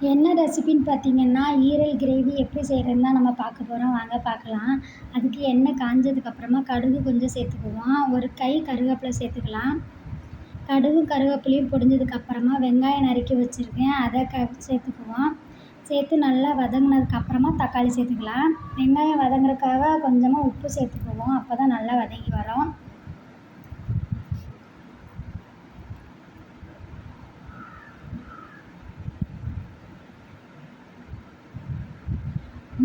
என்ன ரெசிபின்னு பார்த்தீங்கன்னா, ஈரல் கிரேவி எப்படி செய்கிறதுன்னு தான் நம்ம பார்க்க போகிறோம். வாங்க பார்க்கலாம். அதுக்கு எண்ணெய் காஞ்சதுக்கப்புறமா கடுகு கொஞ்சம் சேர்த்துக்குவோம். ஒரு கை கருவேப்பிலை சேர்த்துக்கலாம். கடுகும் கருவேப்பிலையும் பொரிஞ்சதுக்கப்புறமா வெங்காயம் நறுக்கி வச்சுருக்கேன். அதை சேர்த்துக்குவோம். சேர்த்து நல்லா வதங்குனதுக்கப்புறமா தக்காளி சேர்த்துக்கலாம். வெங்காயம் வதங்குறதுக்காக கொஞ்சமாக உப்பு சேர்த்துக்குவோம். அப்போ தான் நல்லா வதங்கி வரும்.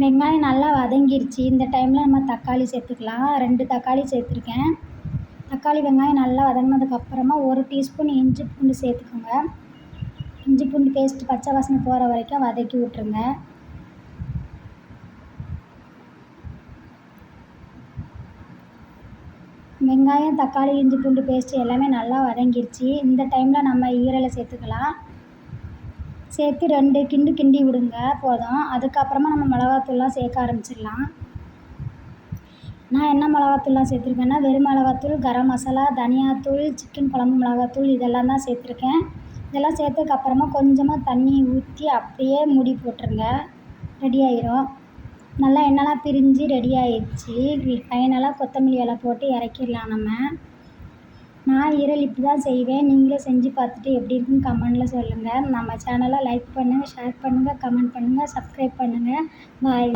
வெங்காயம் நல்லா வதங்கிருச்சு. இந்த டைமில் நம்ம தக்காளி சேர்த்துக்கலாம். 2 தக்காளி சேர்த்துருக்கேன். தக்காளி வெங்காயம் நல்லா வதங்கினதுக்கப்புறமா 1 டீஸ்பூன் இஞ்சி பூண்டு சேர்த்துக்கோங்க. இஞ்சி பூண்டு பேஸ்ட் பச்சை வாசனை போகிற வரைக்கும் வதக்கி விட்ருங்க. வெங்காயம் தக்காளி இஞ்சி பூண்டு பேஸ்ட் எல்லாமே நல்லா வதங்கிருச்சு. இந்த டைமில் நம்ம ஈரலை சேர்த்துக்கலாம். சேர்த்து 2 கிண்டி விடுங்க போதும். அதுக்கப்புறமா நம்ம மிளகாத்தூள்லாம் சேர்க்க ஆரம்பிச்சிடலாம். நான் என்ன மிளகாத்தூள்லாம் சேர்த்துருக்கேன்னா, வெறும் மிளகாத்தூள், கரம் மசாலா, தனியாத்தூள், சிக்கன் குழம்பு மிளகாத்தூள் இதெல்லாம் தான் சேர்த்துருக்கேன். இதெல்லாம் சேர்த்ததுக்கப்புறமா கொஞ்சமாக தண்ணி ஊற்றி அப்படியே மூடி போட்டுருங்க. ரெடி ஆயிரும். நல்லா எண்ணெய்லாம் பிரிஞ்சு ரெடி ஆயிடுச்சு. ஃபைனலாக கொத்தமல்லி இலை போட்டு இறக்கிடலாம் நம்ம. நான் ஈரல் இப்படி தான் செய்வேன். நீங்களும் செஞ்சு பார்த்துட்டு எப்படி இருக்குன்னு கமெண்ட்டில் சொல்லுங்கள். நம்ம சேனலை லைக் பண்ணுங்கள், ஷேர் பண்ணுங்கள், கமெண்ட் பண்ணுங்கள், சப்ஸ்கிரைப் பண்ணுங்கள். பாய்.